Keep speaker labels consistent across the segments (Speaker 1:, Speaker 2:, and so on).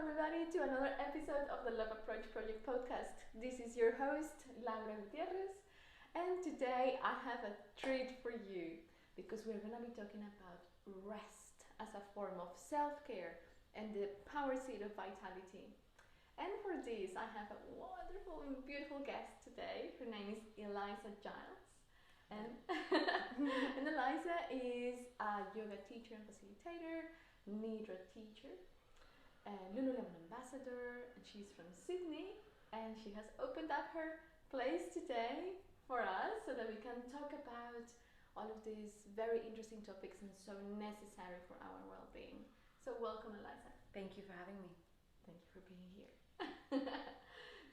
Speaker 1: everybody to another episode of the Love Approach Project podcast. This is your host, Laura Gutierrez, and today I have a treat for you because we're going to be talking about rest as a form of self-care and the power seed of vitality. And for this, I have a wonderful and beautiful guest today. Her name is Eliza Giles. And, and Eliza is a yoga teacher and facilitator, Nidra teacher, Lululemon ambassador, and she's from Sydney, and she has opened up her place today for us so that we can talk about all of these very interesting topics and so necessary for our well-being. So welcome, Eliza.
Speaker 2: Thank you for having me.
Speaker 1: Thank you for being here.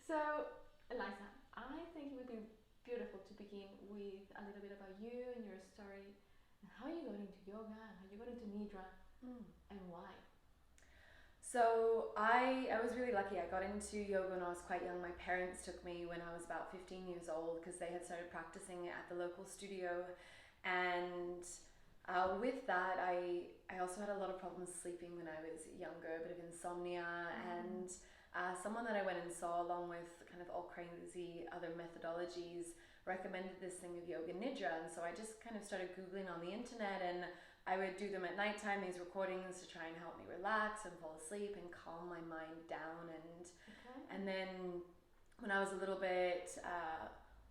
Speaker 1: So, Eliza, I think it would be beautiful to begin with a little bit about you and your story, and how you got into yoga, and how you got into Nidra, and why.
Speaker 2: So I was really lucky. I got into yoga when I was quite young. My parents took me when I was about 15 years old because they had started practicing it at the local studio. And with that, I also had a lot of problems sleeping when I was younger, a bit of insomnia. And someone that I went and saw, along with kind of all crazy other methodologies, recommended this thing of yoga nidra. And so I just kind of started Googling on the internet, and I would do them at nighttime, these recordings, to try and help me relax and fall asleep and calm my mind down. And then when I was a little bit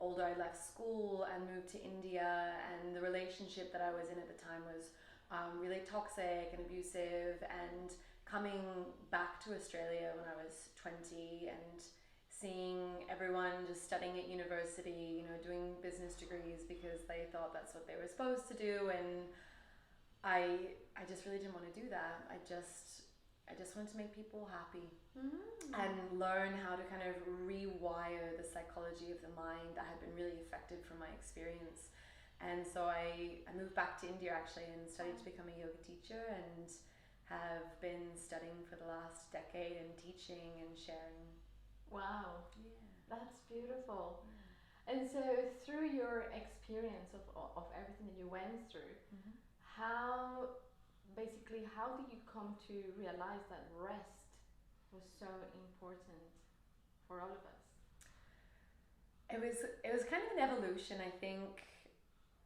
Speaker 2: older, I left school and moved to India, and the relationship that I was in at the time was really toxic and abusive. And coming back to Australia when I was 20 and seeing everyone just studying at university, doing business degrees because they thought that's what they were supposed to do, and I just really didn't want to do that. I just wanted to make people happy and learn how to kind of rewire the psychology of the mind that had been really affected from my experience. And so I moved back to India actually and studied to become a yoga teacher, and have been studying for the last decade and teaching and sharing.
Speaker 1: Wow.
Speaker 2: Yeah.
Speaker 1: That's beautiful. And so through your experience of everything that you went through, how did you come to realize that rest was so important for all of us?
Speaker 2: It was kind of an evolution, I think.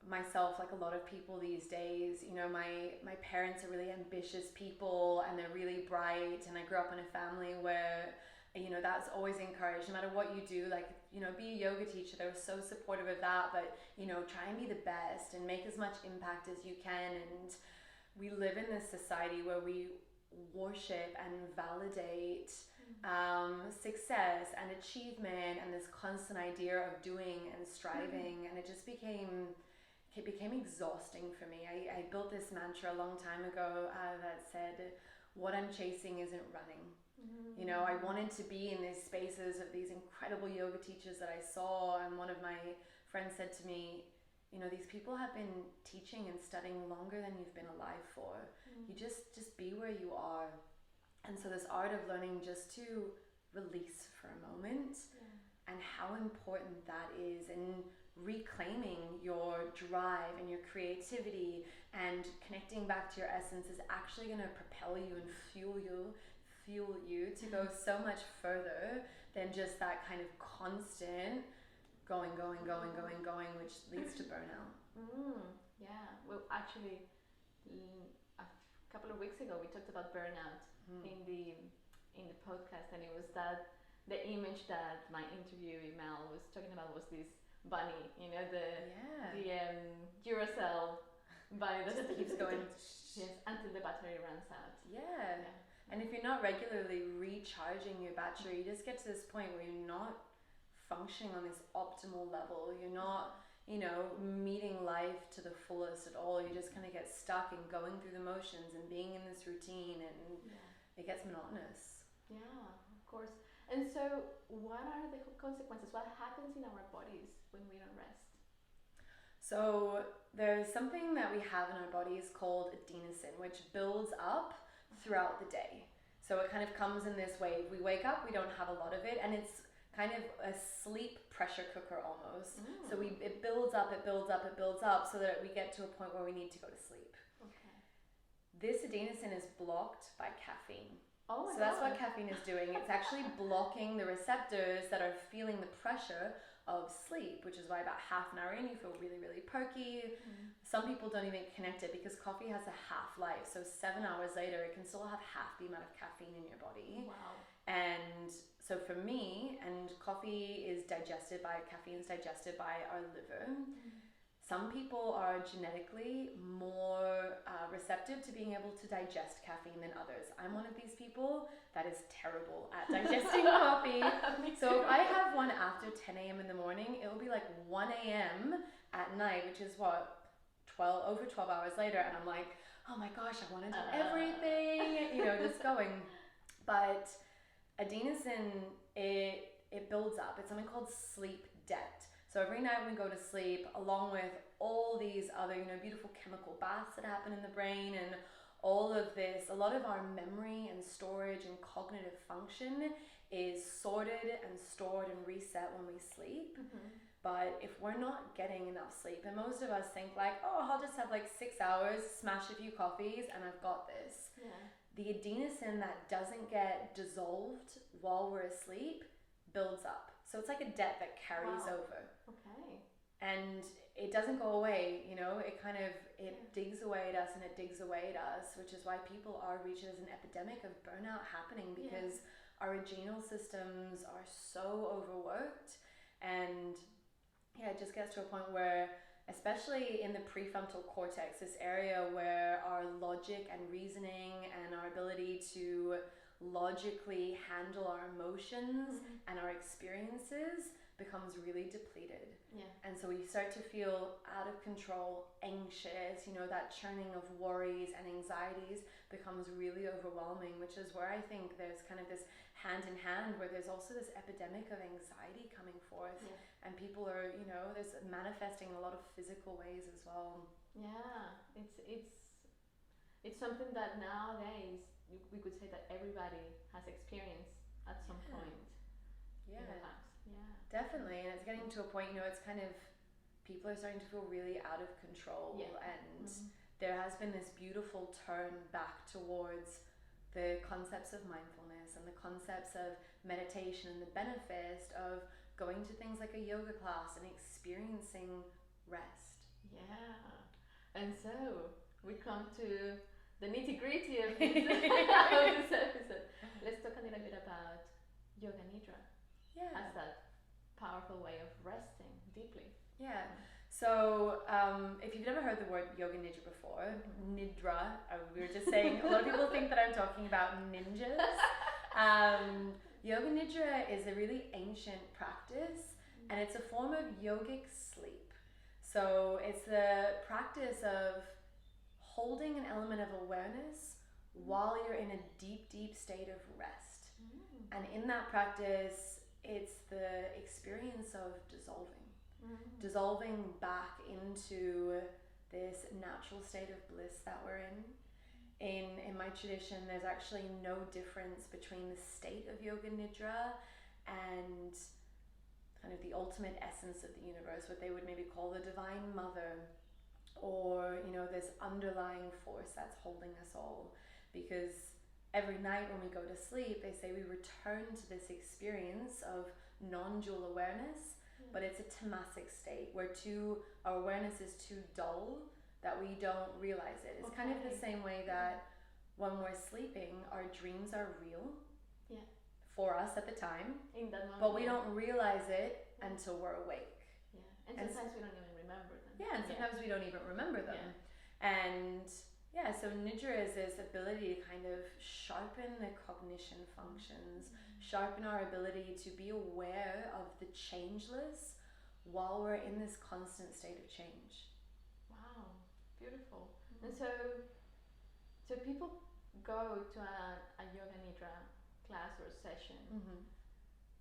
Speaker 2: Myself, like a lot of people these days, my parents are really ambitious people and they're really bright, and I grew up in a family where that's always encouraged. No matter what you do, be a yoga teacher, they were so supportive of that, but try and be the best and make as much impact as you can. And we live in this society where we worship and validate success and achievement and this constant idea of doing and striving, and it became exhausting for me. I built this mantra a long time ago that said, what I'm chasing isn't running. I wanted to be in these spaces of these incredible yoga teachers that I saw, and one of my friends said to me, these people have been teaching and studying longer than you've been alive for. You just be where you are. And so this art of learning just to release for a moment, and how important that is, and reclaiming your drive and your creativity and connecting back to your essence is actually going to propel you and fuel you to go so much further than just that kind of constant going, which leads to burnout.
Speaker 1: Yeah, well, actually, a couple of weeks ago we talked about burnout in the podcast, and it was that the image that my interviewee Mel was talking about was this bunny, the Duracell bunny that
Speaker 2: keeps going.
Speaker 1: Yes, until the battery runs out.
Speaker 2: Yeah. And if you're not regularly recharging your battery, you just get to this point where you're not functioning on this optimal level. You're not, meeting life to the fullest at all. You just kind of get stuck in going through the motions and being in this routine, and it gets monotonous.
Speaker 1: Yeah, of course. And so what are the consequences? What happens in our bodies when we don't rest?
Speaker 2: So there's something that we have in our bodies called adenosine, which builds up throughout the day. So it kind of comes in this wave. We wake up, we don't have a lot of it, and it's kind of a sleep pressure cooker almost. So it builds up so that we get to a point where we need to go to sleep.
Speaker 1: Okay.
Speaker 2: This adenosine is blocked by caffeine.
Speaker 1: Oh my
Speaker 2: So that's what
Speaker 1: God.
Speaker 2: caffeine is doing. It's actually blocking the receptors that are feeling the pressure of sleep, which is why about half an hour in you feel really, really perky. Some people don't even connect it because coffee has a half-life. So 7 hours later, it can still have half the amount of caffeine in your body.
Speaker 1: Wow.
Speaker 2: And so for me, and caffeine is digested by our liver. Some people are genetically more receptive to being able to digest caffeine than others. I'm one of these people that is terrible at digesting coffee. So if I have one after 10 a.m. in the morning, it will be like 1 a.m. at night, which is what, over 12 hours later. And I'm like, oh my gosh, I want to do everything, just going. But adenosine, it builds up. It's something called sleep debt. So every night when we go to sleep, along with all these other, beautiful chemical baths that happen in the brain and all of this, a lot of our memory and storage and cognitive function is sorted and stored and reset when we sleep. But if we're not getting enough sleep, and most of us think like, oh, I'll just have like 6 hours, smash a few coffees, and I've got this.
Speaker 1: Yeah.
Speaker 2: The adenosine that doesn't get dissolved while we're asleep builds up. So it's like a debt that carries over.
Speaker 1: Okay.
Speaker 2: And it doesn't go away, it digs away at us and it digs away at us, which is why people are reaching as an epidemic of burnout happening because our adrenal systems are so overworked. And it just gets to a point where, especially in the prefrontal cortex, this area where our logic and reasoning and our ability to logically handle our emotions and our experiences becomes really depleted. And so we start to feel out of control, anxious, that churning of worries and anxieties becomes really overwhelming, which is where I think there's kind of this hand in hand where there's also this epidemic of anxiety coming forth. And people are, there's manifesting in a lot of physical ways as well.
Speaker 1: Yeah, it's something that nowadays we could say that everybody has experienced at some point in the past.
Speaker 2: Definitely. And it's getting to a point, it's kind of, people are starting to feel really out of control. And there has been this beautiful turn back towards the concepts of mindfulness and the concepts of meditation and the benefits of going to things like a yoga class and experiencing rest.
Speaker 1: And so we come to the nitty-gritty of this episode. Let's talk a little bit about yoga nidra as that powerful way of resting deeply.
Speaker 2: So if you've never heard the word yoga nidra before, nidra, we were just saying, a lot of people think that I'm talking about ninjas. Yoga nidra is a really ancient practice, and it's a form of yogic sleep. So it's the practice of holding an element of awareness while you're in a deep, deep state of rest. And in that practice, it's the experience of dissolving back into this natural state of bliss that we're in. In my tradition, there's actually no difference between the state of yoga nidra and kind of the ultimate essence of the universe, what they would maybe call the divine mother, or this underlying force that's holding us all. Because every night when we go to sleep, they say we return to this experience of non-dual awareness, but it's a tamasic state where our awareness is too dull that we don't realize it. It's kind of the same way that when we're sleeping, our dreams are real for us at the time,
Speaker 1: in that moment,
Speaker 2: but we don't realize it until we're awake.
Speaker 1: And sometimes we don't even remember them.
Speaker 2: And sometimes we don't even remember them. And so nidra is this ability to kind of sharpen the cognition functions, sharpen our ability to be aware of the changeless while we're in this constant state of change.
Speaker 1: Wow, beautiful. And so people go to a yoga nidra class or session,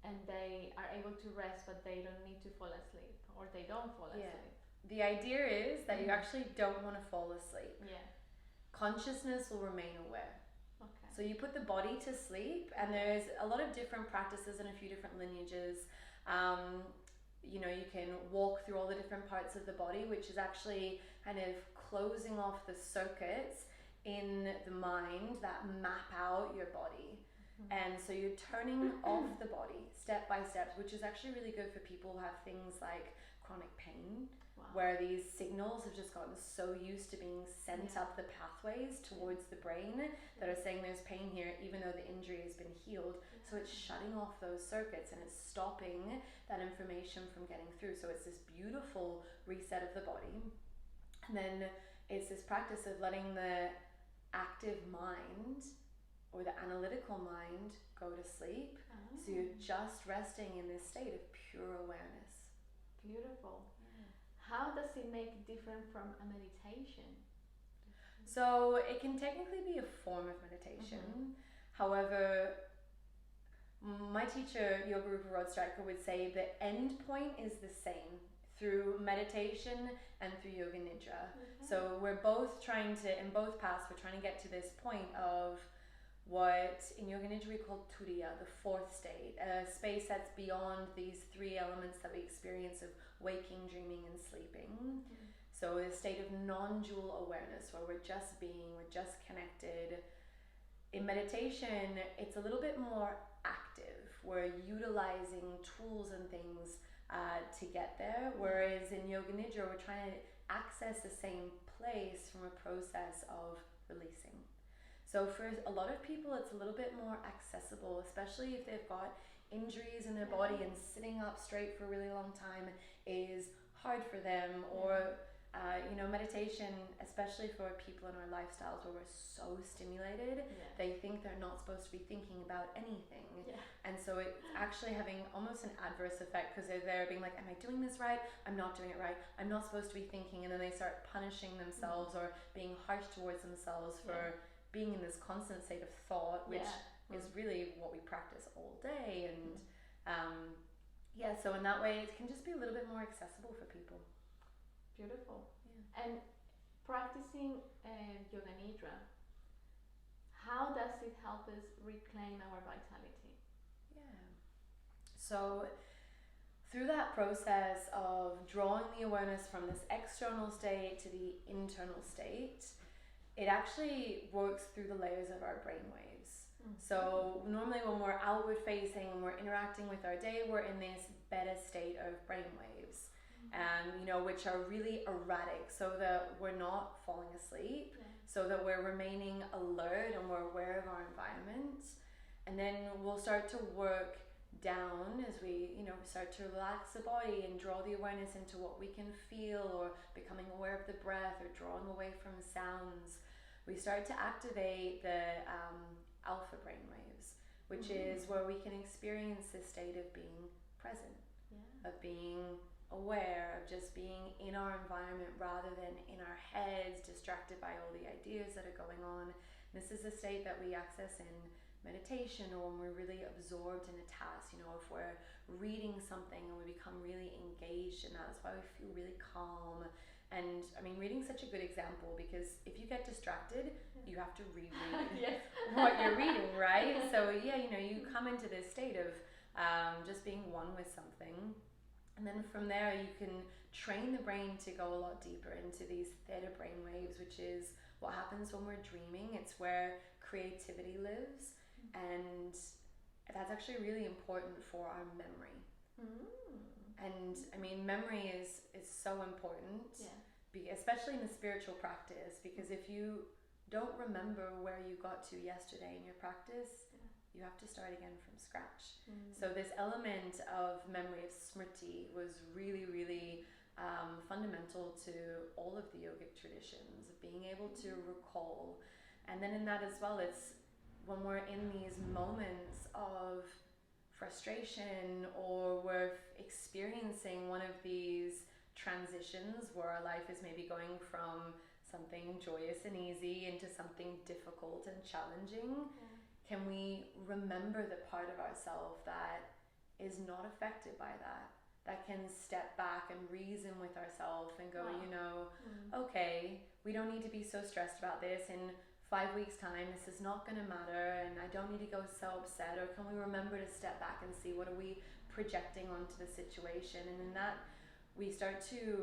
Speaker 1: and they are able to rest, but they don't need to fall asleep, or they don't fall asleep.
Speaker 2: The idea is that you actually don't want to fall asleep. Consciousness will remain aware. So you put the body to sleep, and there's a lot of different practices and a few different lineages. You can walk through all the different parts of the body, which is actually kind of closing off the circuits in the mind that map out your body. And so you're turning off the body step by step, which is actually really good for people who have things like chronic pain, where these signals have just gotten so used to being sent up the pathways towards the brain that are saying there's pain here even though the injury has been healed. So it's shutting off those circuits and it's stopping that information from getting through. So it's this beautiful reset of the body. And then it's this practice of letting the active mind or the analytical mind go to sleep. So you're just resting in this state of pure awareness.
Speaker 1: Beautiful. How does it make it different from a meditation?
Speaker 2: So it can technically be a form of meditation. However, my teacher, Yoga Rupa Rodstriker, would say the end point is the same through meditation and through Yoga Nidra. So we're both trying to, in both paths, we're trying to get to this point of what in Yoga Nidra we call Turiya, the fourth state, a space that's beyond these three elements that we experience of waking, dreaming, and sleeping. So a state of non-dual awareness where we're just being, we're just connected. In meditation, it's a little bit more active. We're utilizing tools and things to get there, whereas in Yoga Nidra, we're trying to access the same place from a process of releasing. So for a lot of people, it's a little bit more accessible, especially if they've got injuries in their body and sitting up straight for a really long time is hard for them. Or, meditation, especially for people in our lifestyles where we're so stimulated, they think they're not supposed to be thinking about anything. And so it's actually having almost an adverse effect because they're there being like, am I doing this right? I'm not doing it right. I'm not supposed to be thinking. And then they start punishing themselves or being harsh towards themselves for being in this constant state of thought, which is really what we practice all day. And so in that way it can just be a little bit more accessible for people.
Speaker 1: Beautiful. And practicing Yoga Nidra, how does it help us reclaim our vitality?
Speaker 2: So through that process of drawing the awareness from this external state to the internal state, it actually works through the layers of our brain waves. So normally when we're outward facing and we're interacting with our day, we're in this beta state of brain waves, which are really erratic, so that we're not falling asleep, so that we're remaining alert and we're aware of our environment. And then we'll start to work down as we start to relax the body and draw the awareness into what we can feel, or becoming aware of the breath, or drawing away from sounds. We start to activate the alpha brain waves, which is where we can experience this state of being present, of being aware, of just being in our environment rather than in our heads, distracted by all the ideas that are going on. This is a state that we access in meditation, or when we're really absorbed in a task. If we're reading something and we become really engaged in that, that's why we feel really calm. And I mean, reading's such a good example, because if you get distracted, you have to reread what you're reading, right? So you come into this state of just being one with something. And then from there, you can train the brain to go a lot deeper into these theta brain waves, which is what happens when we're dreaming. It's where creativity lives. And that's actually really important for our memory. And I mean, memory is so important, especially in the spiritual practice, because if you don't remember where you got to yesterday in your practice, you have to start again from scratch. So this element of memory, of smriti, was really, really fundamental to all of the yogic traditions, of being able to recall. And then in that as well, it's when we're in these moments of frustration, or we're experiencing one of these transitions where our life is maybe going from something joyous and easy into something difficult and challenging, can we remember the part of ourselves that is not affected by that can step back and reason with ourselves and go, okay, we don't need to be so stressed about this. In 5 weeks time, this is not going to matter, and I don't need to go so upset. Or can we remember to step back and see, what are we projecting onto the situation? And in that, we start to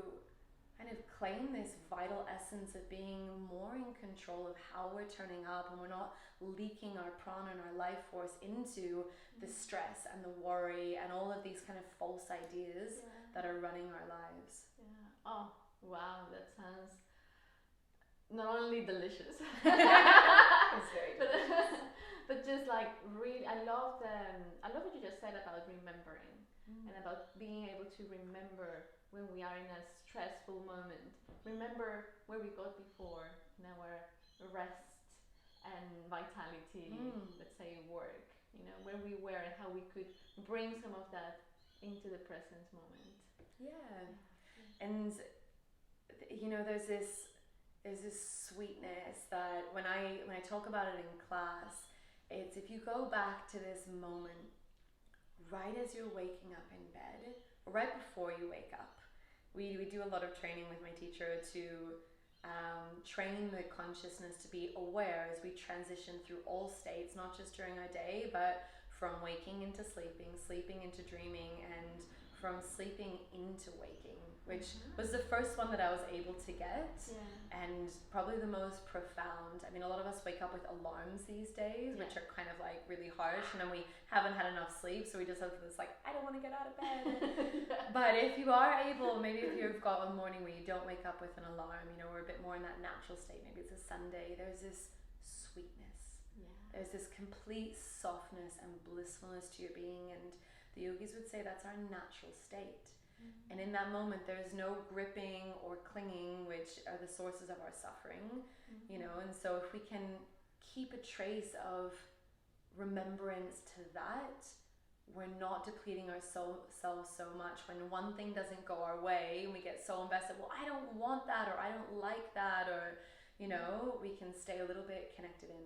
Speaker 2: kind of claim this vital essence of being more in control of how we're turning up, and we're not leaking our prana and our life force into the stress and the worry and all of these kind of false ideas that are running our lives.
Speaker 1: Oh, wow, that sounds not only delicious,
Speaker 2: It's very delicious.
Speaker 1: but just like really, I love what you just said about remembering and about being able to remember when we are in a stressful moment. Remember where we got before in our rest and vitality, let's say work, where we were and how we could bring some of that into the present moment.
Speaker 2: And there's this sweetness that when I talk about it in class, it's if you go back to this moment right as you're waking up in bed, or right before you wake up. We do a lot of training with my teacher to train the consciousness to be aware as we transition through all states, not just during our day, but from waking into sleeping, sleeping into dreaming, and from sleeping into waking, which was the first one that I was able to get, and probably the most profound. I mean, a lot of us wake up with alarms these days, which are kind of like really harsh, and then we haven't had enough sleep, so we just have this like, I don't want to get out of bed. But if you are able, maybe if you've got a morning where you don't wake up with an alarm, we're a bit more in that natural state, maybe it's a Sunday, there's this sweetness. There's this complete softness and blissfulness to your being, and the yogis would say that's our natural state. And in that moment, there's no gripping or clinging, which are the sources of our suffering, and so if we can keep a trace of remembrance to that, we're not depleting ourselves so much. When one thing doesn't go our way and we get so invested, well, I don't want that, or I don't like that, or, we can stay a little bit connected in.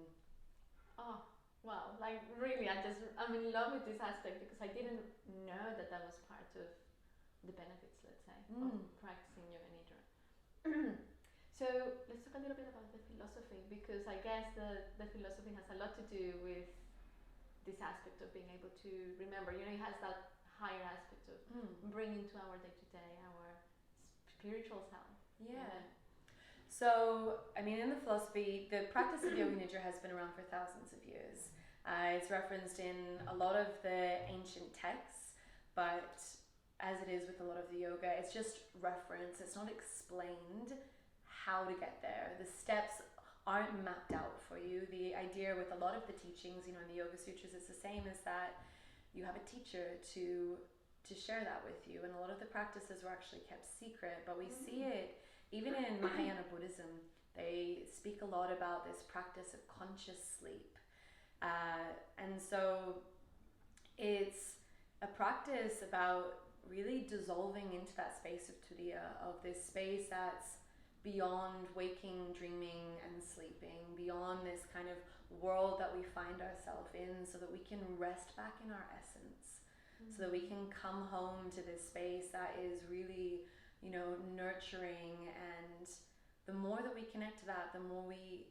Speaker 1: Oh, wow. Like really, I'm in love with this aspect, because I didn't know that was part of the benefits, let's say, of practicing yoga nidra. So let's talk a little bit about the philosophy, because I guess the philosophy has a lot to do with this aspect of being able to remember. It has that higher aspect of bringing to our day-to-day, our spiritual self.
Speaker 2: So, I mean, in the philosophy, the practice of yoga nidra has been around for thousands of years. It's referenced in a lot of the ancient texts, but as it is with a lot of the yoga, it's just reference. It's not explained how to get there. The steps aren't mapped out for you. The idea with a lot of the teachings, in the Yoga Sutras, is the same, is that you have a teacher to share that with you. And a lot of the practices were actually kept secret, but we see it even in Mahayana Buddhism. They speak a lot about this practice of conscious sleep. And so it's a practice about really dissolving into that space of Turiya, of this space that's beyond waking, dreaming, and sleeping, beyond this kind of world that we find ourselves in, so that we can rest back in our essence, so that we can come home to this space that is really, nurturing. And the more that we connect to that, the more we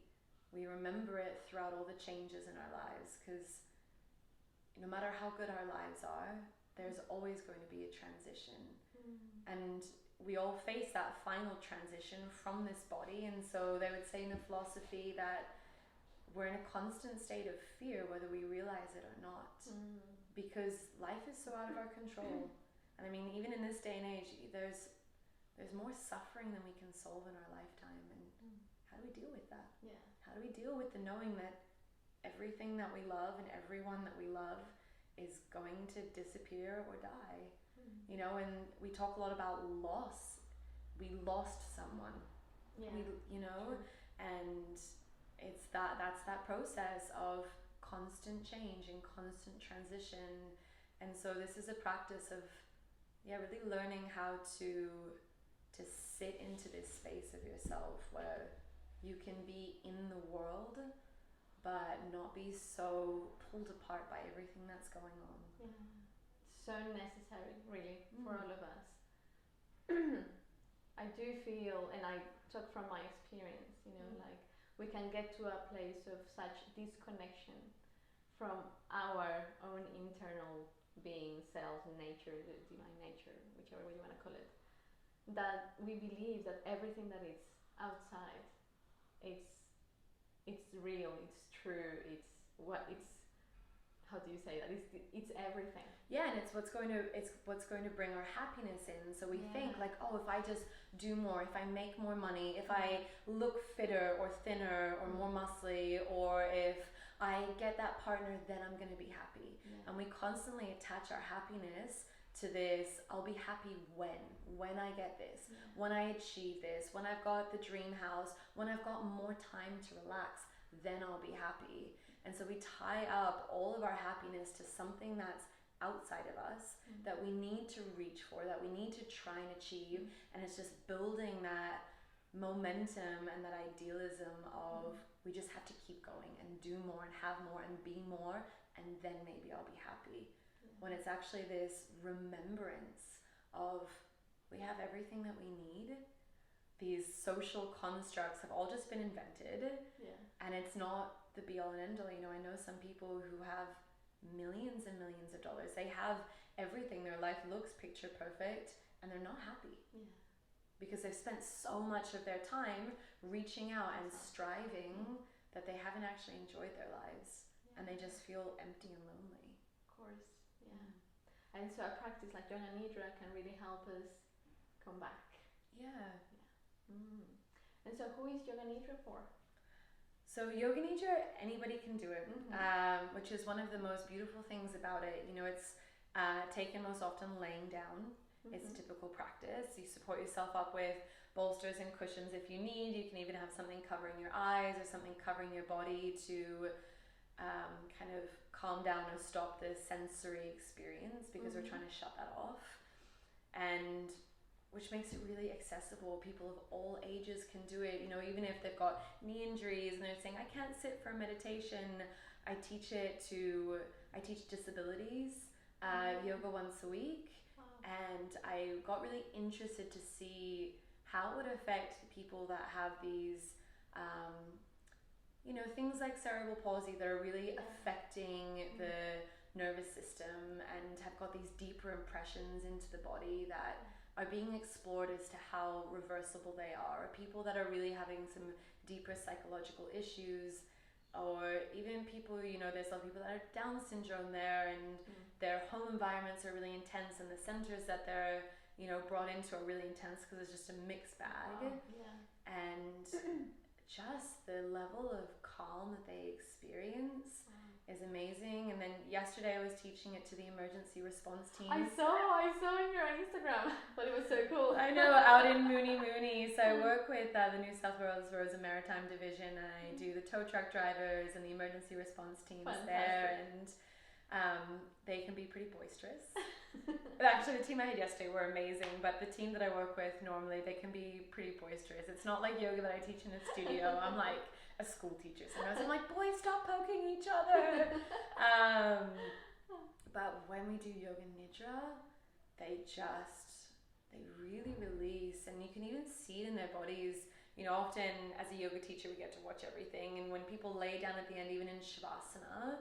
Speaker 2: remember it throughout all the changes in our lives, because no matter how good our lives are, there's always going to be a transition. And we all face that final transition from this body. And so they would say in the philosophy that we're in a constant state of fear, whether we realize it or not, because life is so out of our control. And I mean, even in this day and age, there's more suffering than we can solve in our lifetime. And how do we deal with that? How do we deal with the knowing that everything that we love and everyone that we love is going to disappear or die? And we talk a lot about loss. We lost someone. And it's that's that process of constant change and constant transition. And so this is a practice of really learning how to sit into this space of yourself where you can be in the world but not be so pulled apart by everything that's going on.
Speaker 1: So necessary, really, for all of us. I do feel, and I talk from my experience, like we can get to a place of such disconnection from our own internal being, self, nature, the divine nature, whichever way you want to call it, that we believe that everything that is outside, it's real, it's true, it's what it's, how do you say that, it's everything.
Speaker 2: Yeah, and it's what's going to bring our happiness in. So we think like, oh, if I just do more, if I make more money, if I look fitter or thinner or more muscly, or if I get that partner, then I'm going to be happy. And we constantly attach our happiness to this, I'll be happy when I get this, when I achieve this, when I've got the dream house, when I've got more time to relax, then I'll be happy. And so we tie up all of our happiness to something that's outside of us, that we need to reach for, that we need to try and achieve. And it's just building that momentum and that idealism of we just have to keep going and do more and have more and be more, and then maybe I'll be happy. When it's actually this remembrance of we have everything that we need. These social constructs have all just been invented, and it's not the be all and end all. You know, I know some people who have millions and millions of dollars. They have everything. Their life looks picture perfect, and they're not happy because they've spent so much of their time reaching out and striving that they haven't actually enjoyed their lives, and they just feel empty and lonely.
Speaker 1: Of course, and so a practice like Yoga Nidra can really help us come back. And so who is Yoga Nidra for?
Speaker 2: So Yoga Nidra, anybody can do it, which is one of the most beautiful things about it. You know, it's taken most often laying down. It's a typical practice. You support yourself up with bolsters and cushions if you need. You can even have something covering your eyes or something covering your body to kind of calm down or stop the sensory experience, because we're trying to shut that off. And which makes it really accessible. People of all ages can do it. You know, even if they've got knee injuries and they're saying, I can't sit for meditation, I teach disabilities yoga once a week. And I got really interested to see how it would affect people that have these, you know, things like cerebral palsy that are really affecting the nervous system and have got these deeper impressions into the body that are being explored as to how reversible they are. People that are really having some deeper psychological issues, or even people, you know, there's some people that are Down syndrome there, and their home environments are really intense, and the centers that they're, you know, brought into are really intense because it's just a mixed bag. And just the level of calm that they experience is amazing. And then yesterday I was teaching it to the emergency response team.
Speaker 1: I saw on your Instagram, but it was so cool.
Speaker 2: I know, out in Mooney. So I work with the New South Wales Roads and Maritime Division, and I do the tow truck drivers and the emergency response teams there, and they can be pretty boisterous. But actually the team I had yesterday were amazing, but the team that I work with normally, they can be pretty boisterous. It's not like yoga that I teach in a studio. I'm like a school teacher sometimes. I'm like, boys, stop poking each other. But when we do Yoga Nidra, they really release, and you can even see it in their bodies. You know, often as a yoga teacher, we get to watch everything, and when people lay down at the end, even in Shavasana,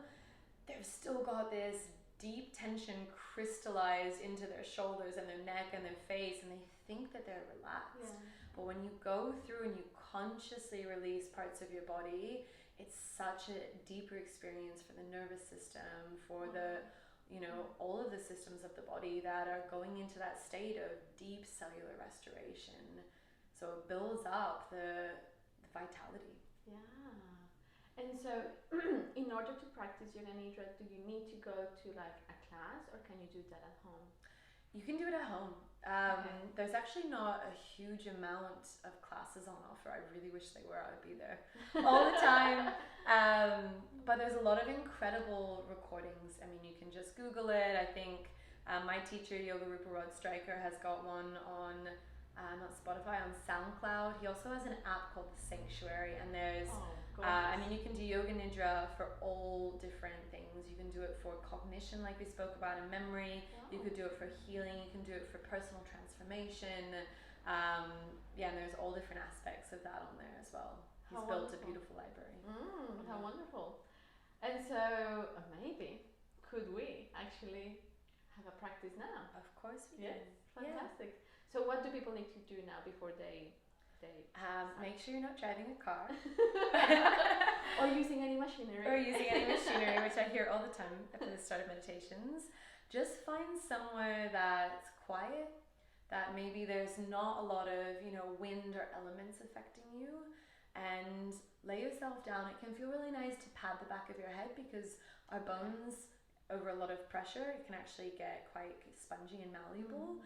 Speaker 2: they've still got this deep tension crystallized into their shoulders and their neck and their face, and they think that they're relaxed. But when you go through and you consciously release parts of your body, it's such a deeper experience for the nervous system, for the, you know, all of the systems of the body that are going into that state of deep cellular restoration. So it builds up the vitality.
Speaker 1: And so in order to practice Yoga Nidra, do you need to go to like a class, or can you do that at home?
Speaker 2: You can do it at home. There's actually not a huge amount of classes on offer. I really wish they were. I would be there all the time. But there's a lot of incredible recordings. I mean, you can just Google it. I think my teacher, Yoga Rupa Rod Stryker, has got one on not Spotify, on SoundCloud. He also has an app called The Sanctuary, and there's I mean, you can do Yoga Nidra for all different things. You can do it for cognition, like we spoke about, and memory. You could do it for healing. You can do it for personal transformation. And there's all different aspects of that on there as well. He's built a beautiful library.
Speaker 1: How wonderful. And so maybe could we actually have a practice now?
Speaker 2: Of course we
Speaker 1: can. Fantastic. So what do people need to do now before they
Speaker 2: Make sure you're not driving a car
Speaker 1: or using any machinery,
Speaker 2: which I hear all the time at the start of meditations. Just find somewhere that's quiet, that maybe there's not a lot of, wind or elements affecting you, and lay yourself down. It can feel really nice to pad the back of your head, because our bones, over a lot of pressure, it can actually get quite spongy and malleable.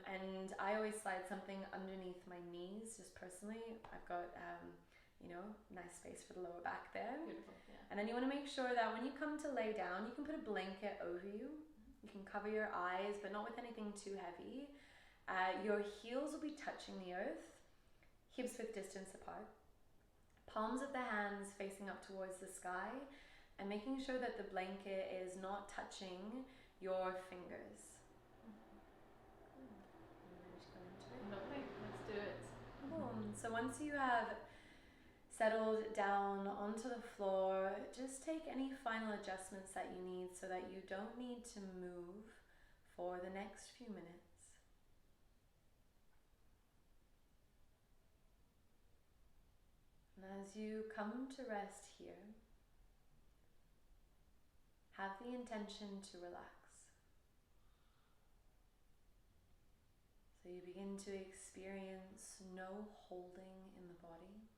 Speaker 2: And I always slide something underneath my knees, just personally. I've got, nice space for the lower back there.
Speaker 1: Beautiful, yeah.
Speaker 2: And then you want to make sure that when you come to lay down, you can put a blanket over you. You can cover your eyes, but not with anything too heavy. Your heels will be touching the earth, hips width distance apart, palms of the hands facing up towards the sky, and making sure that the blanket is not touching your fingers.
Speaker 1: Lovely, let's do it.
Speaker 2: So once you have settled down onto the floor, just take any final adjustments that you need so that you don't need to move for the next few minutes. And as you come to rest here, have the intention to relax. So you begin to experience no holding in the body.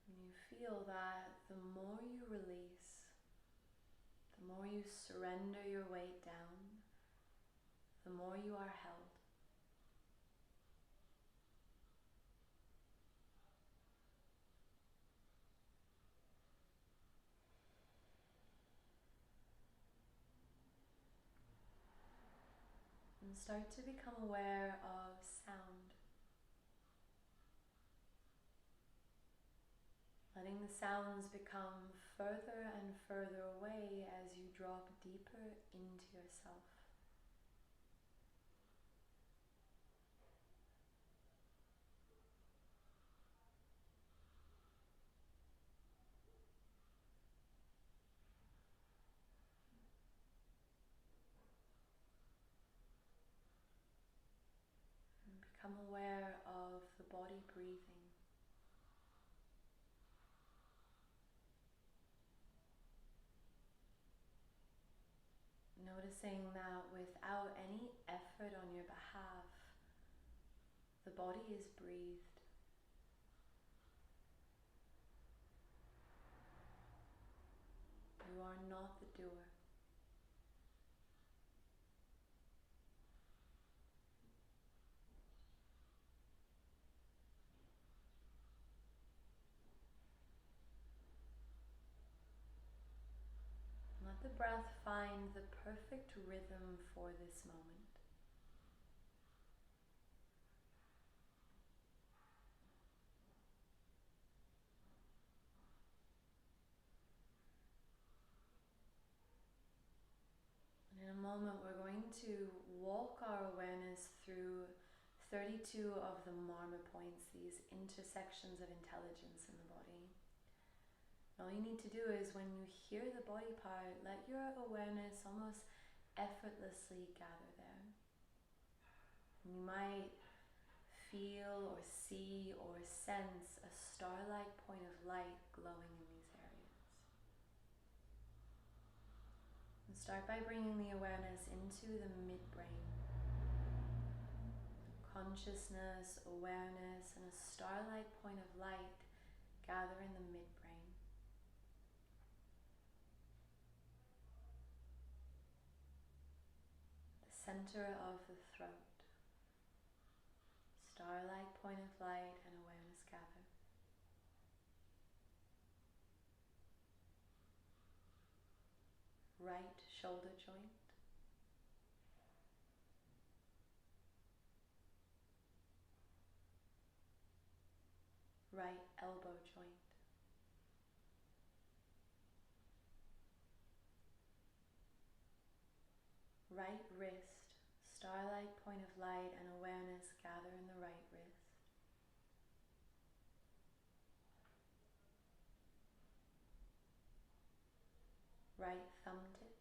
Speaker 2: And you feel that the more you release, the more you surrender your weight down, the more you are held. And start to become aware of sound. Letting the sounds become further and further away as you drop deeper into yourself. Become aware of the body breathing. Noticing that without any effort on your behalf, the body is breathed. You are not the doer. Let the breath find the perfect rhythm for this moment. And in a moment, we're going to walk our awareness through 32 of the marma points, these intersections of intelligence in the body. All you need to do is, when you hear the body part, let your awareness almost effortlessly gather there. And you might feel or see or sense a star-like point of light glowing in these areas. And start by bringing the awareness into the midbrain. Consciousness, awareness, and a star-like point of light gather in the midbrain. Center of the throat. Star-like point of light and awareness gather. Right shoulder joint. Right elbow joint. Right wrist. Star-like point of light and awareness gather in the right wrist. right thumb tip,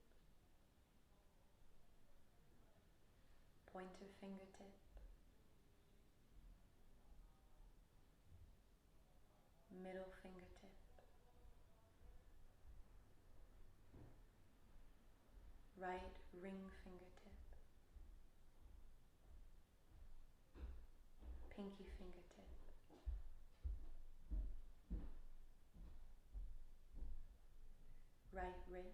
Speaker 2: pointer fingertip, middle fingertip, right ring fingertip, pinky fingertip, right wrist,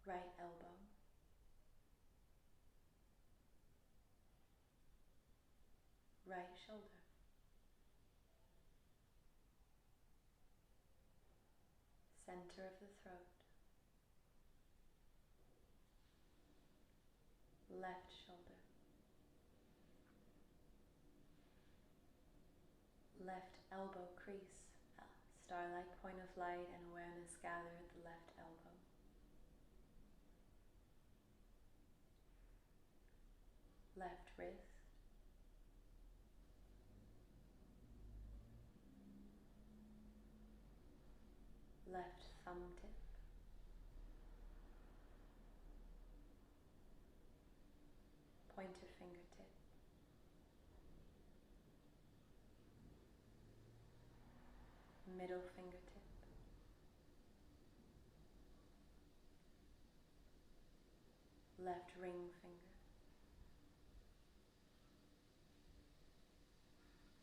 Speaker 2: right elbow, right shoulder, center of the throat, left shoulder, left elbow crease, starlight point of light and awareness gather at the left elbow, left wrist, left thumb tip, pointer fingertip, middle fingertip, left ring finger,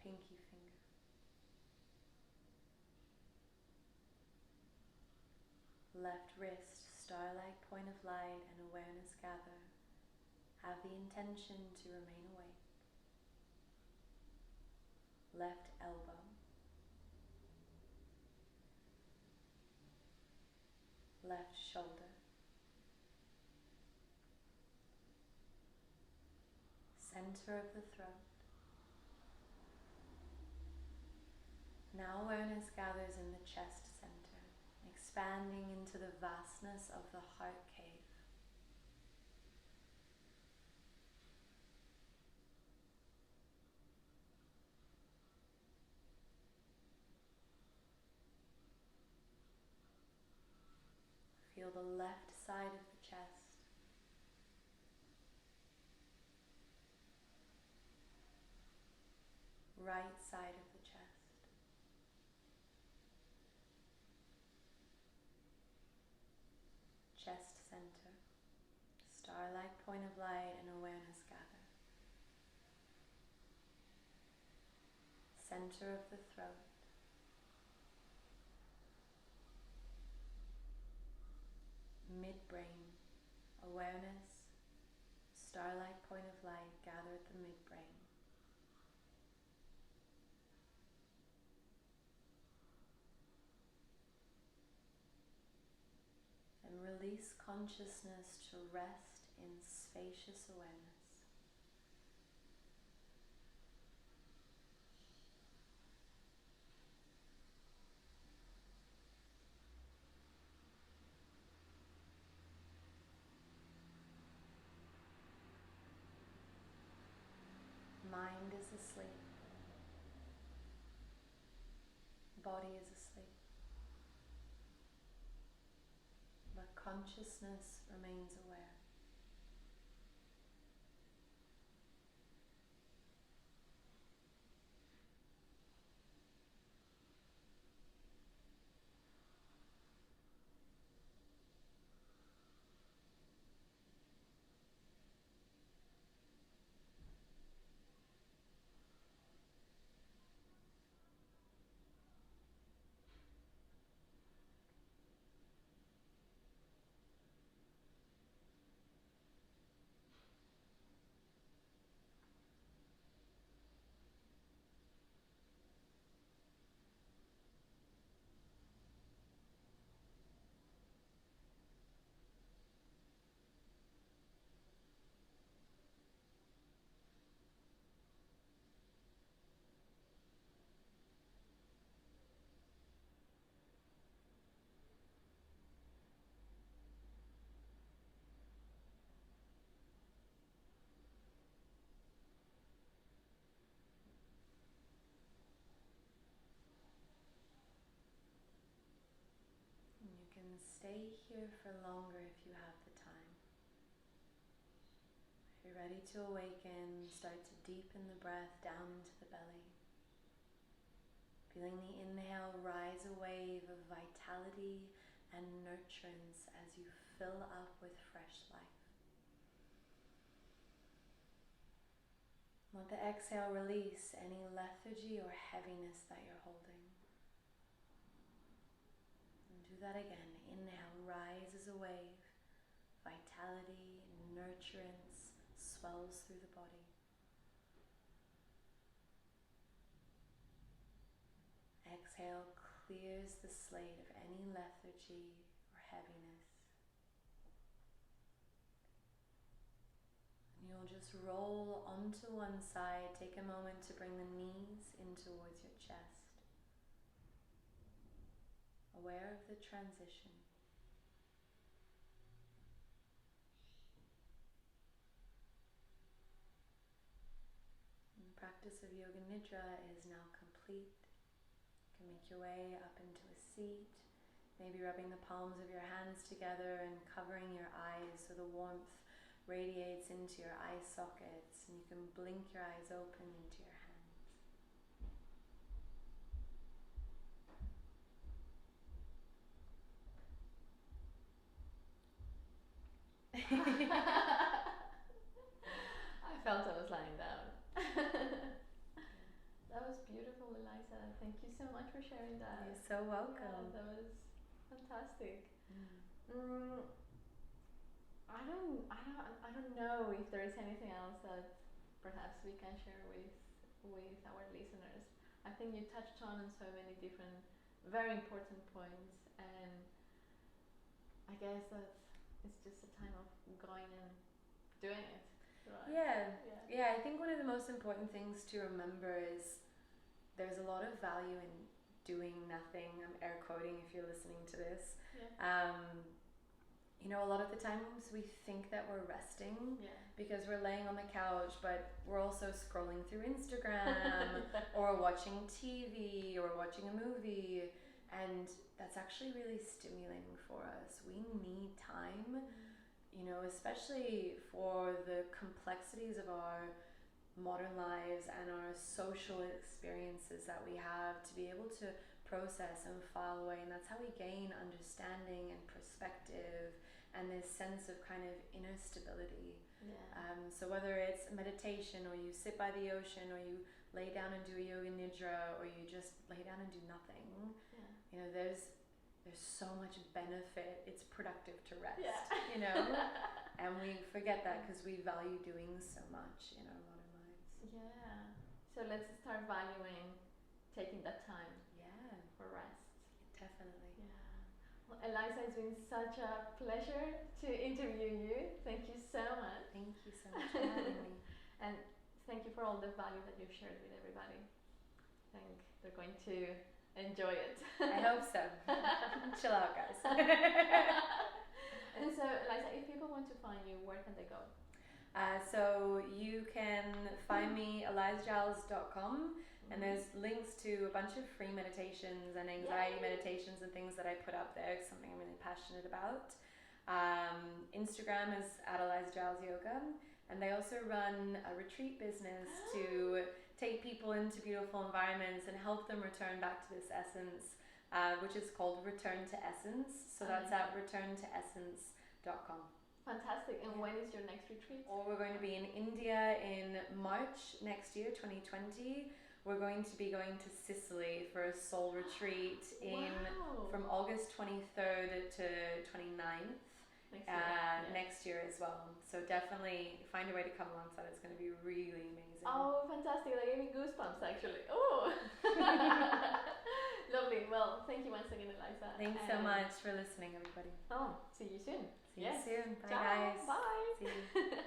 Speaker 2: pinky finger, left wrist, starlight point of light and awareness gather. Have the intention to remain awake. Left elbow, left shoulder, center of the throat. Now awareness gathers in the chest center, expanding into the vastness of the heart cave. Feel the left side of the chest, right side of the chest, chest center, starlight point of light and awareness gather. Center of the throat, midbrain, awareness, starlight point of light gather at the midbrain. And release consciousness to rest in spacious awareness. Mind is asleep. Body is asleep. But consciousness remains aware. stay here for longer if you have the time. If you're ready to awaken, start to deepen the breath down into the belly. Feeling the inhale rise a wave of vitality and nurturance as you fill up with fresh life. Let the exhale release any lethargy or heaviness that you're holding. And do that again. Inhale, rise as a wave. Vitality, nurturance swells through the body. Exhale clears the slate of any lethargy or heaviness. And you'll just roll onto one side. Take a moment to bring the knees in towards your chest. Aware of the transition. And the practice of Yoga Nidra is now complete. You can make your way up into a seat, maybe rubbing the palms of your hands together and covering your eyes so the warmth radiates into your eye sockets, and you can blink your eyes open into your hands.
Speaker 1: I felt I was lying down. That was beautiful, Eliza. Thank you so much for sharing that.
Speaker 2: You're so welcome.
Speaker 1: Yeah, that was fantastic.
Speaker 2: Mm.
Speaker 1: I don't know if there is anything else that perhaps we can share with our listeners. I think you touched on so many different, very important points, and I guess that it's just a time of going and doing it. Right?
Speaker 2: Yeah, I think one of the most important things to remember is there's a lot of value in doing nothing. I'm air quoting if you're listening to this.
Speaker 1: Yeah.
Speaker 2: You know, a lot of the times we think that we're resting because we're laying on the couch, but we're also scrolling through Instagram or watching TV or watching a movie, and that's actually really stimulating for us. We need time, you know, especially for the complexities of our modern lives and our social experiences that we have, to be able to process and file away. And that's how we gain understanding and perspective and this sense of kind of inner stability. So whether it's meditation, or you sit by the ocean, or you lay down and do a yoga nidra, or you just lay down and do nothing, you know, there's so much benefit. It's productive to rest, you know, and we forget that because we value doing so much in our modern lives.
Speaker 1: Yeah. So let's start valuing taking that time. For rest.
Speaker 2: Definitely.
Speaker 1: Yeah. Well, Eliza, it's been such a pleasure to interview you. Thank you so much.
Speaker 2: Thank you so much for having me.
Speaker 1: And thank you for all the value that you've shared with everybody. I think they're going to enjoy it.
Speaker 2: I hope so. Chill out, guys.
Speaker 1: And so, Eliza, if people want to find you, where can they go?
Speaker 2: So you can find me elizagiles.com. And there's links to a bunch of free meditations and anxiety meditations and things that I put up there. It's something I'm really passionate about. Instagram is @ElizaGilesYoga, and they also run a retreat business to take people into beautiful environments and help them return back to this essence, which is called Return to Essence. So that's at returntoessence.com.
Speaker 1: Fantastic. And when is your next retreat?
Speaker 2: Or we're going to be in India in March next year, 2020. We're going to be going to Sicily for a soul retreat from August 23rd to 29th next year as well. So definitely find a way to come alongside. It's going to be really amazing.
Speaker 1: Oh, fantastic. That gave me goosebumps, actually. Oh, lovely. Well, thank you once again, Eliza.
Speaker 2: Thanks so much for listening, everybody.
Speaker 1: Oh, see you soon.
Speaker 2: See you soon. Bye,
Speaker 1: Ciao.
Speaker 2: guys.
Speaker 1: Bye.
Speaker 2: See you.